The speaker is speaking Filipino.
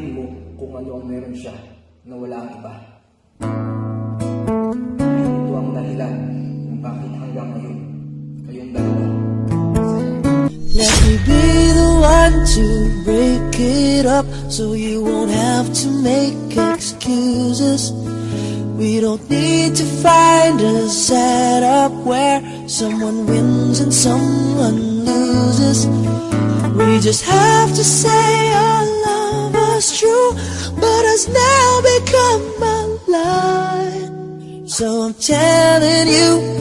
hanapin mo kung ano ang meron siya na wala ang iba. Ito ang dahilan kung bakit hanggang ngayon kayong dalawa masaya. Let me be the one to break it up, so you won't have to make excuses. We don't need to find a setup where someone wins and someone loses. We just have to say our love was true, but has now become a lie. So I'm telling you,